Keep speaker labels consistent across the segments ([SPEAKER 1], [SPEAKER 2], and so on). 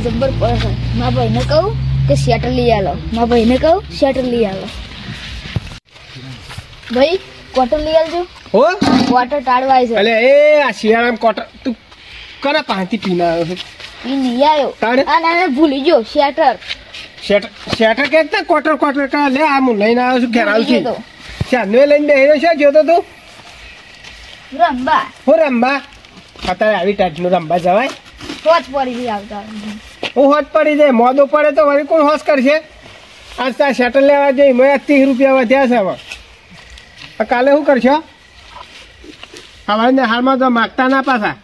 [SPEAKER 1] જબ્બર પડે. મારા ભાઈને કહું કે શેટર લઈ આલો. મારા ભાઈને કહું શેટર લઈ આલો. ભાઈ ક્વાર્ટર લઈ આવજો. હો ક્વાર્ટર ટાળવાય છે.
[SPEAKER 2] અલે એ આ શિયાળામાં ક્વાર્ટર તું કરા પાણી પીના આવ્યો છે?
[SPEAKER 1] ઈ નહીં આવ્યો. આ ના ભૂલી ગયો શેટર.
[SPEAKER 2] શેટર કે ક્વાર્ટર કા લે આ હું લઈને આવ્યો છું ઘેર આવશે. ચાંદવે લઈને બેહીને છે જોતો તું?
[SPEAKER 1] રંબા.
[SPEAKER 2] હું રંબા? અત્યારે આવી ટાઈટનું રંબા જવાય?
[SPEAKER 1] હોજ પડી જાય આવતા.
[SPEAKER 2] હું હોજ પડી જાય મોદો પડે તો વળી કોણ હોશ કરશે? આજ તાર શેટર લેવા જઈ મેં 30 રૂપિયા વધ્યા છે હવે. કાલે શું કરશો? હવે હાલમાં તો માગતા ના પાછા.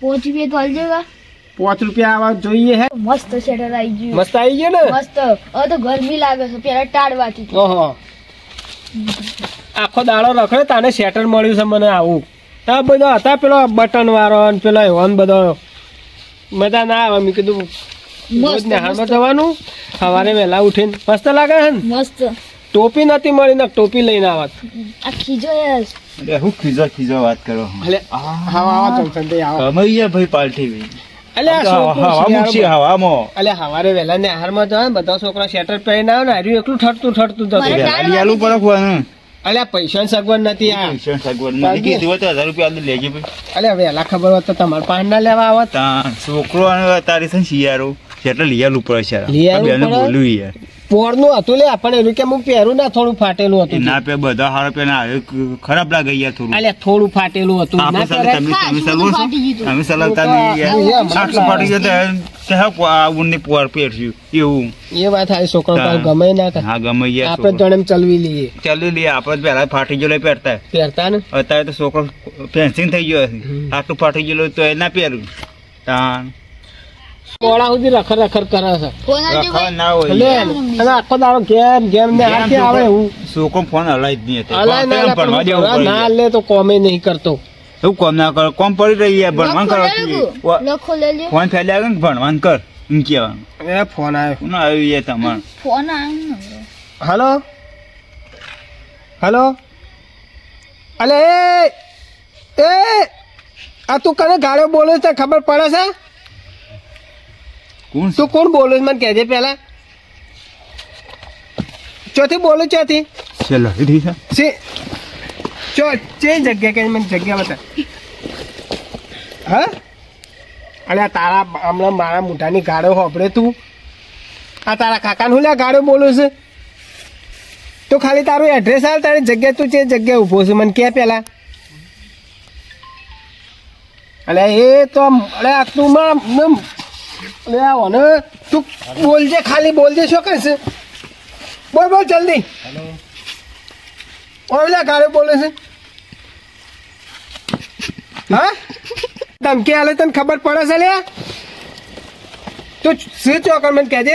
[SPEAKER 1] 5 રૂપિયા તો હાલજો.
[SPEAKER 2] 5 રૂપિયા આવા જોઈએ હે.
[SPEAKER 1] મસ્ત શેટર આવી ગયું.
[SPEAKER 2] મસ્ત આવી ગયું ને?
[SPEAKER 1] મસ્ત. હવે તો ગરમી લાગે છે પેલા ટાળવાથી.
[SPEAKER 2] ઓહો આખો દાડો રખડે તાને શેટર મળ્યું છે મને આવું. આ બધો હતા પેલો બટન વાળો ને પેલો એવો બધો મજા ના આવે. મેં કીધું હાલમાં જવાનું સવારે વહેલા ઉઠીને મસ્ત લાગે છે ને?
[SPEAKER 1] મસ્ત.
[SPEAKER 2] ટોપી નથી મળી ને ટોપી લઈને આવત.
[SPEAKER 1] આ ખીજો
[SPEAKER 3] અરે હું ખીજો વાત કરો.
[SPEAKER 2] એટલે હવા જંકશન આવો
[SPEAKER 3] કમૈયા ભાઈ પાલટી
[SPEAKER 2] એટલે
[SPEAKER 3] હવા મૂકશે હવામાં.
[SPEAKER 2] એટલે સવારે વહેલા ને આહારમાં જાય બધા છોકરા શેટર પહેરીને આવે ને હાર્યું એકલું ઠરતું જતું.
[SPEAKER 3] આલુ પર
[SPEAKER 2] અલ્યા પૈસા સગવડ નથી. આ
[SPEAKER 3] સગવડ નથી કીધું તો 1000 રૂપિયા લેજે ભાઈ.
[SPEAKER 2] અલ્યા વહેલા ખબર હોત તો તમારે પાન ના લેવા આવત.
[SPEAKER 3] છોકરો તારી છે શિયાળો એટલે લઈ આલું પડે છે. બોલ્યું યાર
[SPEAKER 2] પોરનું હતું લે પણ એનું કે હું પહેરું ના થોડું ફાટેલું હતું.
[SPEAKER 3] ના પે બધા હારો પે ના ખરાબ લાગે યાર થોડું.
[SPEAKER 2] અલ્યા થોડું ફાટેલું હતું.
[SPEAKER 3] તમે સલવો છો? અમે સલવતા નહીં યાર. આટલું ફાટી ગયું તો હા ઉનની પોર પહેરશું એવું.
[SPEAKER 2] એ વાત આ છોકરો ગમે ના કરે.
[SPEAKER 3] હા ગમે યાર.
[SPEAKER 2] આપણે જણેમ ચલવી લઈએ.
[SPEAKER 3] ચલવી લઈએ આપણે પહેલા ફાટી ગયો પહેરતા
[SPEAKER 2] ને.
[SPEAKER 3] અત્યારે તો છોકરો ફેન્સિંગ થઈ ગયો આટલું ફાટી ગયેલું તો એ ના પહેરું.
[SPEAKER 2] મોડા સુધી રખર કરે છે.
[SPEAKER 3] ના હોય
[SPEAKER 2] આખો દાડો ગેમ ને હાથે આવે હું
[SPEAKER 3] છોકરો ફોન હલાય જ નહીં.
[SPEAKER 2] ના લે તો કોમે નહીં કરતો.
[SPEAKER 3] એવું કોમ ના કરો કોમ પડી રહી યાર ભણવાન કરો. ફોન ફેલ્યા ને ભણવાન કર એમ કેવાનું.
[SPEAKER 2] એ ફોન આવ્યો.
[SPEAKER 3] ના આવ્યું યાર તમારે
[SPEAKER 1] ફોન આવ્યો.
[SPEAKER 2] Hello hello. અલે એ આ તું કને ગાળો બોલે છે ખબર પડે છે? તું કોણ બોલો મને કહેજે પેલા. ચોથી બોલું ચોથી જગ્યા કે મને જગ્યા બતા. હા અરે તારા હમણાં મારા મોઢાની ગાળો હોભળે તું. આ તારા કાકાને હું લ્યા ગાળો બોલું છે? તો ખાલી તારું એડ્રેસ આવ તારી જગ્યા તું જે જગ્યાએ ઊભો છે મને કે પેલા. અલે એ તો અરે તું તું બોલજે ખાલી બોલજે શું કહેશે? બોલ જલ્દી. ઓલા ગાળે બોલે છે. હા ધમકી આલે તને ખબર પડે છે લ્યા? તું શું ચોકર મને કહેજે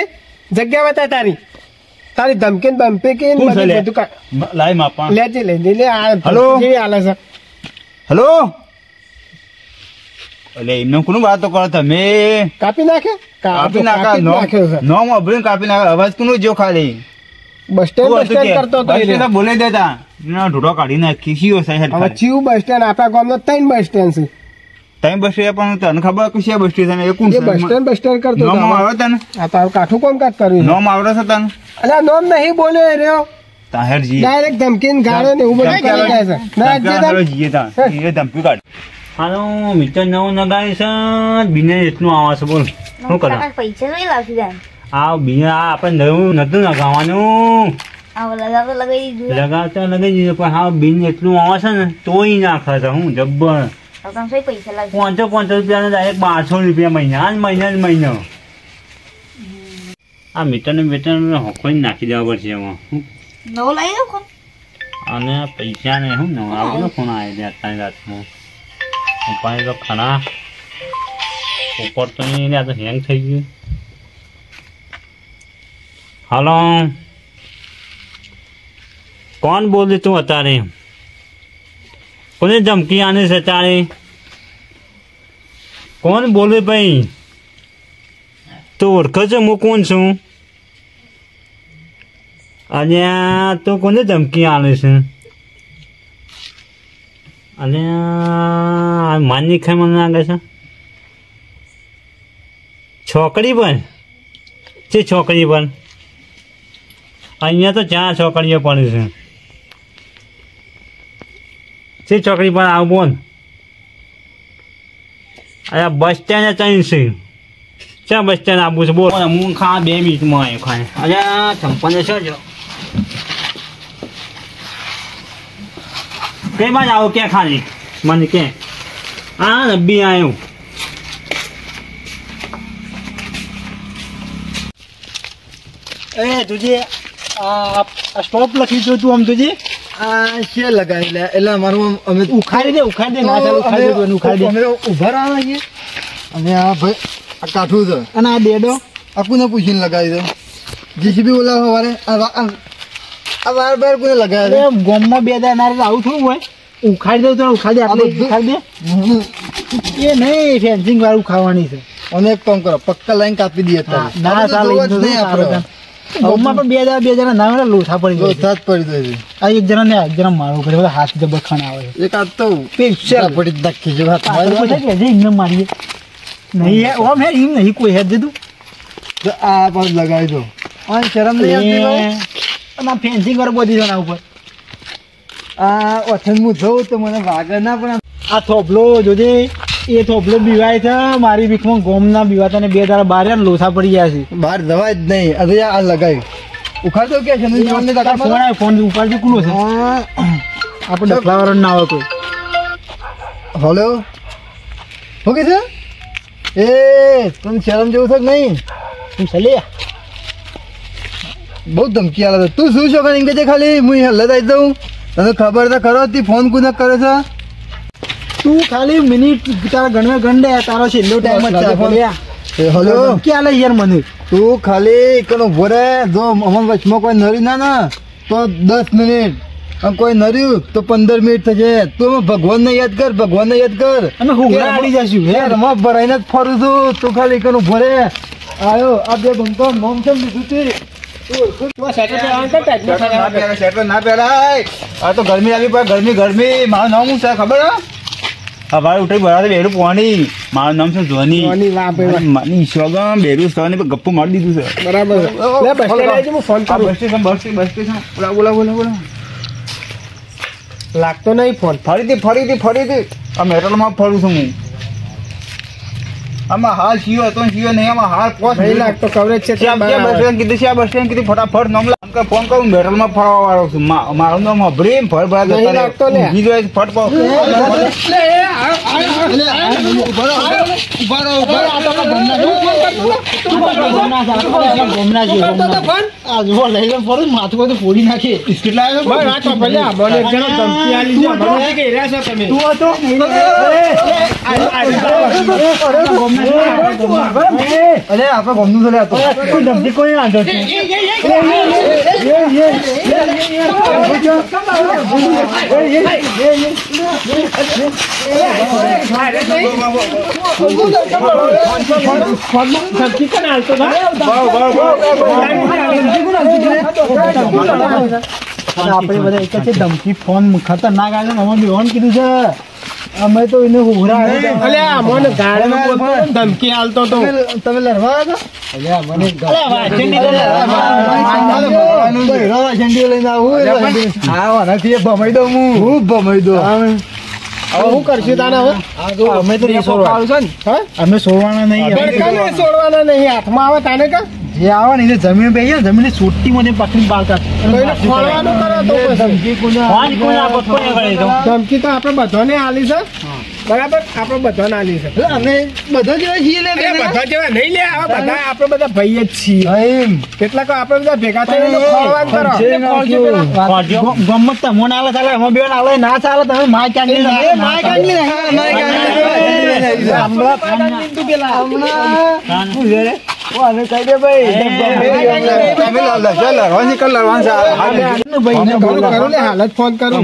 [SPEAKER 2] જગ્યા બતા તારી ધમકી બમ્પે કે બધું
[SPEAKER 3] લાઈ માપા
[SPEAKER 2] લેજે લે આ
[SPEAKER 3] હલો
[SPEAKER 2] કેવી હાલે છે?
[SPEAKER 3] હલો એટલે એમને કોનું વાતો કરો તમે?
[SPEAKER 2] કાપી નાખ્યો
[SPEAKER 3] નોમ અભિન કાપી નાખે. અવાજ કોનો જો ખાલી
[SPEAKER 2] બસ સ્ટેન્ડ કરતો હતો.
[SPEAKER 3] બોલે દેતા ઢોઢો કાઢી નાખી શીઓ સાહેબ.
[SPEAKER 2] હવે ચીવું બસ સ્ટેન્ડ આપણા ગામનો 3 બસ સ્ટેન્ડ છે.
[SPEAKER 3] 3 બસ સ્ટેન્ડ પણ તને ખબર કે છે બસ સ્ટેન્ડ એ કોણ છે?
[SPEAKER 2] બસ સ્ટેન્ડ કરતો
[SPEAKER 3] નોમ આવડે તને?
[SPEAKER 2] આ તારું કાઠું કોમ કાટ કર્યું.
[SPEAKER 3] નોમ આવડે છે તને?
[SPEAKER 2] અલ્યા નોમ નહીં બોલ્યો રહ્યો.
[SPEAKER 3] તાહેરજી
[SPEAKER 2] ડાયરેક્ટ ધમકીને ગાળે ને એવું બધું કરી જાય છે.
[SPEAKER 3] ના જીએ તા એ ધમકી કાઢ. હાલો મિત્ર નવો નગાઈ છે બિને એટલું આવે છે બોલ શું કરો?
[SPEAKER 1] પૈસા નહીં લાવતી જાય.
[SPEAKER 3] આ બિને આ આપણે નવું નતું નગાવવાનું.
[SPEAKER 1] લગાવી દીધું.
[SPEAKER 3] લગાવતા લગાવી દીધું પણ હા બિન એટલું આવે છે ને તોય નાખે છે હું જબ્બર.
[SPEAKER 1] પૈસા લાગે
[SPEAKER 3] 500 રૂપિયા ડાયરેક્ટ 1200 રૂપિયા મહિના. આ મીટર ને બેટર હોકોઈ નાખી દેવા પડશે એમાં.
[SPEAKER 1] નવો લાવી દો ફોન.
[SPEAKER 3] અને પૈસા ને શું નવો આવડો ફોન આવી જાય અત્યારે રાતમાં. પાણી તો ખરા ઉપર તો નહીં આ તો હેંગ થઈ ગયું. હાલો કોણ બોલે તું અત્યારે? કોને ધમકી આને છે તારે? કોણ બોલે ભાઈ? તો ઓળખે છે હું કોણ છું? અને તો કોને ધમકી આલે છે? અને માની ખાઈ મને લાગે છે છોકરી પણ છે, છોકરી પણ અહીંયા તો ચાર છોકરીઓ પણ છે છોકરી પણ આવું બોલ. અરે બસ સ્ટેન્ડ ચઈ છે, ક્યાં બસ સ્ટેન્ડ આવવું છે બોલ. હું ખા 2 મિનિટમાં આવ્યો ખાય. અરે ચંપલ છે જો કઈ બાજુ આવો ક્યાં ખાલી મને કે હા નબ્બી આવ્યો.
[SPEAKER 4] એ તુજે આ સ્ટોપ લખી દો તું આમ તુજે
[SPEAKER 5] આ છે લગાવી લે એટલે અમારું અમે
[SPEAKER 4] ઉખાડી દે ના ચાલુ ઉખાડી દે
[SPEAKER 5] અમે ઉભા રહ્યા છીએ અને આ ભાઈ આ કાઠું છે
[SPEAKER 4] અને આ ડેડો
[SPEAKER 5] કોને પૂછીને લગાવી દો જીસીબી ઓલા સવારે આ વાર બાર કોને લગાવી
[SPEAKER 4] અરે ગોમમાં 2 દાડા ના આવું થોડું હોય. ઉખાડી દે તો ઉખાડી દે આટલે ઉખાડી દે એ નહીં ફેન્સિંગ વાળું ખાવાની છે.
[SPEAKER 5] અને એક કામ કરો પક્કા લાઈન કાપી દઈએ અત્યારે.
[SPEAKER 4] ના ચાલે
[SPEAKER 5] નહીં આપણે
[SPEAKER 4] ગોમમાં પણ 2 જણા ના લોથા પડી જાય.
[SPEAKER 5] લોથા જ પડી જાય
[SPEAKER 4] આ એક જણા મારવું પડે બધા હાથ જબર ખાના આવે
[SPEAKER 5] છે. એક આ તો
[SPEAKER 4] સ્પેશિયલ
[SPEAKER 5] પડી જ નાખી જો હાથ
[SPEAKER 4] એમને મારીએ નહીં ઓમ હે એમ નહીં કોઈ હેડ દીધું
[SPEAKER 5] આ પર લગાવી દો આ શરમ નહીં આવતી ભાઈ?
[SPEAKER 4] અને ફેન્સિંગ વાળું બધી જણા ઉપર
[SPEAKER 5] આ ઓથન હું જોઉં તો મને વાગે ના પણ
[SPEAKER 4] આ થોભલો જોજે એ થોભલો બીવાય છે મારી બીકમાં ગોમના બીવાતા ને 2 દાડા બહાર લોથા પડી ગયા છે.
[SPEAKER 5] બહાર જવાય જ નહીં. અરે આ લગાવી ઉખાડ દો કે છે
[SPEAKER 4] ફોન આવે ફોન ઉપાડજો કુલો છે આપણે ડખલાવાળો ના આવે કોઈ.
[SPEAKER 5] હલો શું કે છે એ તને શરમ જેવું છે કે નહીં?
[SPEAKER 4] તું ચાલે
[SPEAKER 5] બહુ ધમકી આલે છે. તું શું છો કે છે ખાલી હું હલ્લે દઈ દઉં તને ખબર તો ખરો તી ફોન કોને કરે છે?
[SPEAKER 4] તું ખાલી મિનિટ તારા ગણવે ગંડે તારો છેલ્લો ટાઈમ જ છે.
[SPEAKER 5] હલો
[SPEAKER 4] ક્યાં લે યાર મને
[SPEAKER 5] તું ખાલી એકનો ભરે જો અમન વચમાં કોઈ નરી ના તો 10 મિનિટ અને કોઈ નર્યું તો 15 મિનિટ થશે. તું ભગવાનને યાદ કર, ભગવાનને યાદ કર.
[SPEAKER 4] અમે હુંગરા આડી જશું
[SPEAKER 5] હે રમા ભરાઈને જ ફરું છું. તું ખાલી એકનો ભરે આયો આ 2 બંકો મોમ કેમ લીધું તી? ના પહેરાય. આ તો ગરમી આવી પણ ગરમી મારું નામ શું છે ખબર હે?
[SPEAKER 6] હવારે ઉઠી બરાબર બેરું પોણી મારું નામ છે ધોની માની શોગમ બેરું સોની પર ગપ્પુ મારી દીધું છે.
[SPEAKER 2] બરાબર લે બસ સ્ટેન્ડ આવી હું ફોન કરું.
[SPEAKER 6] બસ સ્ટેશન બોલા
[SPEAKER 2] લાગતો નહીં ફોન.
[SPEAKER 6] ફરીથી આ મેટલમાં ફરું છું હું. આમાં હાલ સીઓ હતો સીઓ નહીં આમાં હાલ પોસ્ટ
[SPEAKER 2] નહીં લાગતો કવરેજ છે ત્યાં
[SPEAKER 6] બસ સ્ટેન્ડ કીધું છે. આ બસ સ્ટેન્ડ કીધું ફટાફટ નામ ફોન કરું મેટલમાં ફરવા વાળો છું. મારું નામ અભરીમ ફર ભરા
[SPEAKER 2] નહીં લાગતો લે.
[SPEAKER 6] ફટ
[SPEAKER 4] માથું બધું ફોડી નાખે બિસ્કિટ લાવ્યો
[SPEAKER 2] ભાઈ વાત ભલે આ મને એક જણો ધમકી આલી છે મને કે રહ્યા છો તમે.
[SPEAKER 4] તું હતો
[SPEAKER 5] અરે આપણે ગમનું છે લે આ તો.
[SPEAKER 4] કોઈ ધમકી કોઈ વાંધો છે
[SPEAKER 2] ધમકી કોણ આલતો હતા?
[SPEAKER 4] આપણે બધા એક જ છે ધમકી ફોન ખતરનાક આવે ને અમે બેવાન કીધું છે અમે તો એને ઉભરા
[SPEAKER 2] અલ્યા મને ગાડીમાં બોલતો ધમકી આલતો તો.
[SPEAKER 5] તમે લડવા હતા?
[SPEAKER 4] અલ્યા મને
[SPEAKER 5] ઝંડી લઈને આવું નથી ભમાઈ દઉં હું ખૂબ ભમાઈ દઉં.
[SPEAKER 2] હવે શું કરશું તાને હવે?
[SPEAKER 4] અમે તો નહીં છોડવાના
[SPEAKER 2] હા
[SPEAKER 4] અમે છોડવાના નહીં
[SPEAKER 2] બડકાને છોડવાના નહીં હાથમાં આવે તાને કા
[SPEAKER 4] જે આવે ને એને જમીન બે જમીન છોટી મને પકડી બાળકા
[SPEAKER 2] તો એને ખોળવાનું કરો તો પછી. ધમકી તો આપણે બધાને આલી છે બરાબર આપણે બધાને આલી છે.
[SPEAKER 5] અમે બધા જેવા છીએ ને
[SPEAKER 2] અરે બધા જેવા નહીં લે આવા બધા આપણે બધા ભાઈ જ છીએ. કેટલાક આપણે બધા ભેગા થઈને એનું ખોળવાનું કરો.
[SPEAKER 4] ગમત તમને આલે ચાલે અમે બે આલે ના ચાલે તમે માય કાંગી
[SPEAKER 2] હાલત ફોન કરું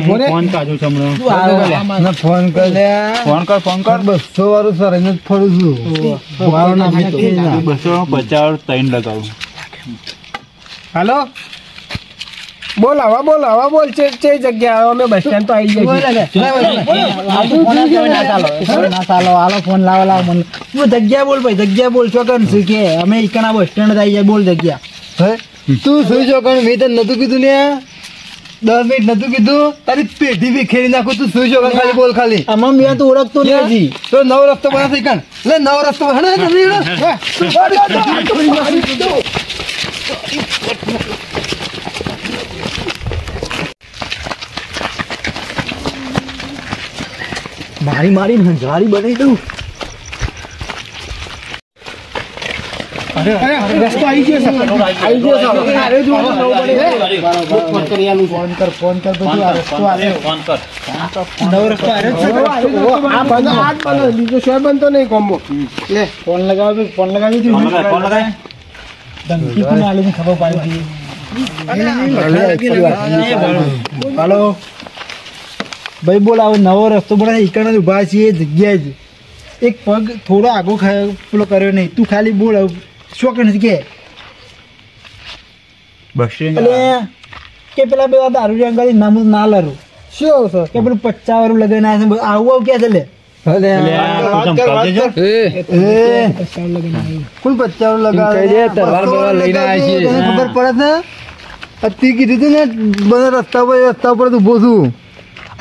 [SPEAKER 5] ફોન કર 200 વાળું સર એને જ ફરું છું.
[SPEAKER 6] 250 3 લગાવું.
[SPEAKER 2] હાલો બોલ હવે બોલ છે જગ્યા અમે બસ સ્ટેન્ડ તો આવી
[SPEAKER 4] ના ચાલો હાલો ફોન લાવો મને તું જગ્યા બોલ ભાઈ જગ્યા બોલ છો કે કે અમે ઈકણા બસ સ્ટેન્ડ આવી જાય બોલ જગ્યા
[SPEAKER 5] હે તું સુઈ છો કારણ મેં તને નતું કીધું ને 10 મિનિટ નતું કીધું તારી પેઢી બી ખેડી નાખું તું સુઈ છો ખાલી બોલ ખાલી
[SPEAKER 4] આમાં મેં તો ઓળખતો નહીં હજી
[SPEAKER 5] તો નવો રસ્તો બના થઈ કાન લે નવો રસ્તો
[SPEAKER 4] મારી હંજારી બનાવી દઉં
[SPEAKER 2] રસ્તો આવી ગયો છે
[SPEAKER 4] ફોન કર બધું આ રસ્તો આવ્યો નવો રસ્તો આવ્યો
[SPEAKER 2] બીજો શોય બનતો નહીં કોમ્બો લે
[SPEAKER 4] ફોન લગાવી ધમકી પણ આલીને ખબર પાડી હાલો ભાઈ બોલ આવો નવો રસ્તો બને ઈકણ ઉભા છીએ જગ્યાએ જ એક પગ થોડો આગો પેલો કર્યો નહીં તું ખાલી બોલ શું કે નથી કે
[SPEAKER 6] બસ
[SPEAKER 4] કે પેલા બે દારૂ અંગાડી નામ ના લરું શું સર કે પેલું 50 વાળું લગાવીને આવે છે આવું ક્યાં છે લે
[SPEAKER 5] કુલ 50 લગાવે ખબર પડે છે અતિ કીધું હતું ને બધા રસ્તા પર ઉભો છું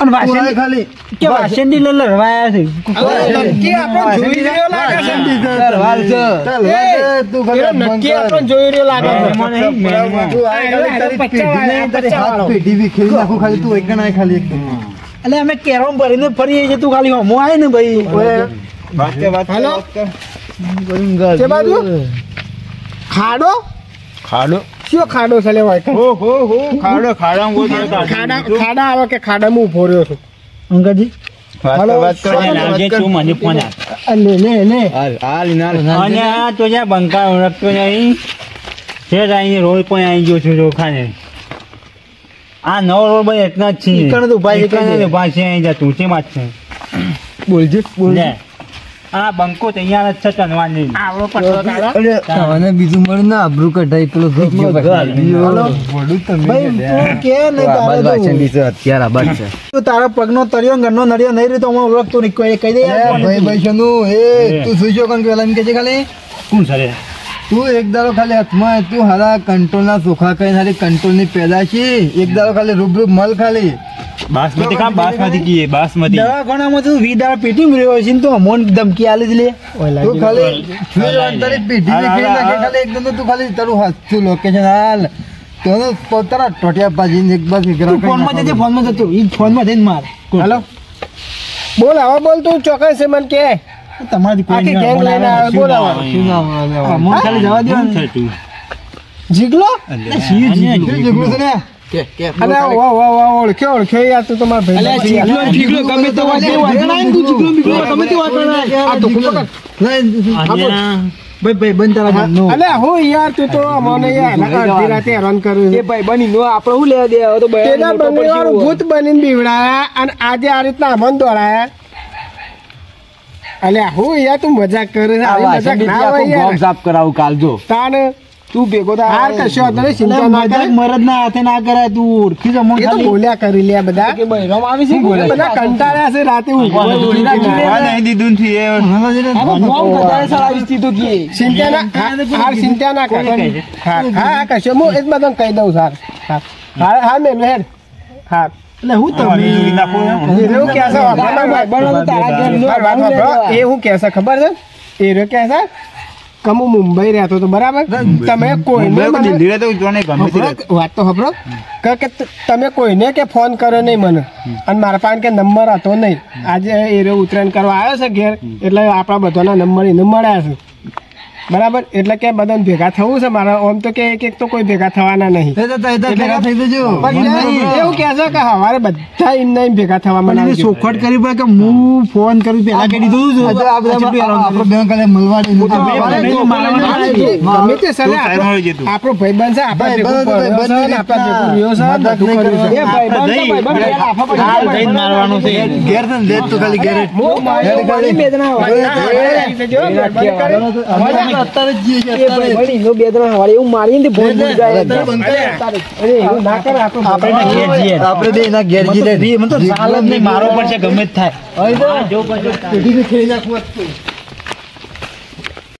[SPEAKER 4] અને વાસણ
[SPEAKER 5] ખાલી
[SPEAKER 4] કે વાસણ ડી લરવાયા છે
[SPEAKER 2] નક્કી આપણો જોઈ રહ્યો લાગે છે
[SPEAKER 5] તું ખાલી
[SPEAKER 2] નક્કી આપણો જોઈ રહ્યો લાગે
[SPEAKER 5] પેઢી બી ખેડી નાખું ખાલી તું એક ના ખાલી એક
[SPEAKER 4] એટલે અમે કેરમ ભરીને ફરીએ છીએ તું ખાલી હમો આવે ને ભાઈ
[SPEAKER 2] હેલો કે બાજુ ખાડો શું ખાડો છે લે ભાઈ ખાડા આવે કે ખાડામાં ઉભો રહ્યો છું
[SPEAKER 4] અંકલજી
[SPEAKER 3] બંકા ઓળખતો નહીં છે રોડ પણ આવી ગયો છું ચોખાને આ નવો રોડ ભાઈ એટલા જ છે ઉભા છે અહીં જતું છે વાત છે
[SPEAKER 5] બોલજે
[SPEAKER 3] આ બંકો તૈયાર જ છે ચનવાની
[SPEAKER 5] અને બીજું મળે ને આબરૂ કઢાઈ પેલો
[SPEAKER 4] તારા પગનો તળિયો ઘરનો નળિયો નહીં રહ્યો તો હું ઓળખતો નહીં કહી દે
[SPEAKER 5] ભાઈ તું સુઈ જો કારણ કે પેલા એમ કે છે ખાલી
[SPEAKER 3] કોણ સરે
[SPEAKER 5] તું એક દાડો ખાલી હાથમાં તું હારા કંટ્રોલ ના ચોખા કઈ હારી કંટ્રોલ ની પેદા છે એક દાડો ખાલી રૂબરૂ મલ ખાલી
[SPEAKER 6] બાસમતી કામ બાસમતી કીએ બાસમતી
[SPEAKER 4] દવાખાનામાં તું 20 દાડા પેટી રહ્યો છે ને તો અમોન ધમકી આલી જ લે
[SPEAKER 5] તું ખાલી તારી પેઢી ખાલી એકદમ તું ખાલી તારું હાથું લોકેશન હાલ તો તારા ટોટિયા પાજીને એક બાજુ
[SPEAKER 4] ફોનમાં જજે ફોનમાં જતો ઈ ફોનમાં જઈને માર
[SPEAKER 2] હેલો બોલ હવે બોલ તું ચોક્કસ છે મને કે
[SPEAKER 4] તમારી કોઈ
[SPEAKER 2] ગેંગ લઈને આવે બોલ
[SPEAKER 4] અમોન ખાલી જવા દો
[SPEAKER 2] જીગલો
[SPEAKER 5] જીગલું છે ને
[SPEAKER 2] અરે ઓળખ્યો યાર તું તમારા ભાઈ ગમે તે વાત
[SPEAKER 4] ભાઈ બંધ તારા નો
[SPEAKER 2] અલે હું યાર તું તો મને યાર અડધી રાતે હેરાન કરું એ ભાઈ બની નો આપણે શું લેવા દે તો પેલા બંગડીવાળો ભૂત બનીને બીવડાયા અને આજે આ રીતના અમન દોડાયા અલે હું યાર તું મજાક કરે મજાક ના હોય યાર
[SPEAKER 5] સાફ કરાવું કાલ જો
[SPEAKER 2] તાન તું ભેગો તો હાર કશો તને ચિંતા ના કર
[SPEAKER 4] મરદ ના હાથે ના કરાય તું ઓળખી જમો
[SPEAKER 2] એ તો બોલ્યા કરી લે બધા કે બહેરામ આવી છે બધા કંટાળ્યા છે રાતે ઊંઘવા
[SPEAKER 6] નહીં દીધું થી એ
[SPEAKER 2] ચિંતા ના કર હા કશો હું એ બધા કહી દઉં સાર હા મેં હેડ હા
[SPEAKER 4] એટલે હું તમે
[SPEAKER 2] એવું કે છે એ હું કે છે ખબર છે એ રહ્યો કે છે કમુ મુંબઈ રહેતો તો બરાબર તમે કોઈને વાત તો ખબરો કે તમે કોઈને કે ફોન કર્યો નહીં મને અને મારા પાસે કે નંબર હતો નહીં આજે એ ઉત્તરાયણ કરવા આવ્યો છે ઘેર એટલે આપણા બધાના નંબર એને મળ્યા છે બરાબર એટલે કે બધાને ભેગા થવું છે મારા આમ તો કે એક તો કોઈ ભેગા થવાના નહીં એવું કે છે કે હવારે બધા એમને ભેગા થવા મને
[SPEAKER 4] ચોખવટ કરી પડે કે હું ફોન કરું પેલા કહી દીધું
[SPEAKER 2] આપણો ભાઈબંધ છે આપણા
[SPEAKER 5] અત્યારે જ જઈએ છીએ,
[SPEAKER 2] એ ભાઈ
[SPEAKER 5] અત્યારે જ.
[SPEAKER 2] વળી એનો બે ત્રણ હવારે એવું મારીને તે ભોંય ભૂલી જાય.
[SPEAKER 5] અત્યારે બંધ કરે.
[SPEAKER 2] અરે એવું ના કરે
[SPEAKER 4] આપણે એના ઘેર જઈએ.
[SPEAKER 5] આપણે બે એના ઘેર જઈએ.
[SPEAKER 4] મને તો ચાલ જ નહીં, મારો પડશે ગમે જ થાય.
[SPEAKER 5] હવે તો પેઢીને ખેડી નાખવું હતું.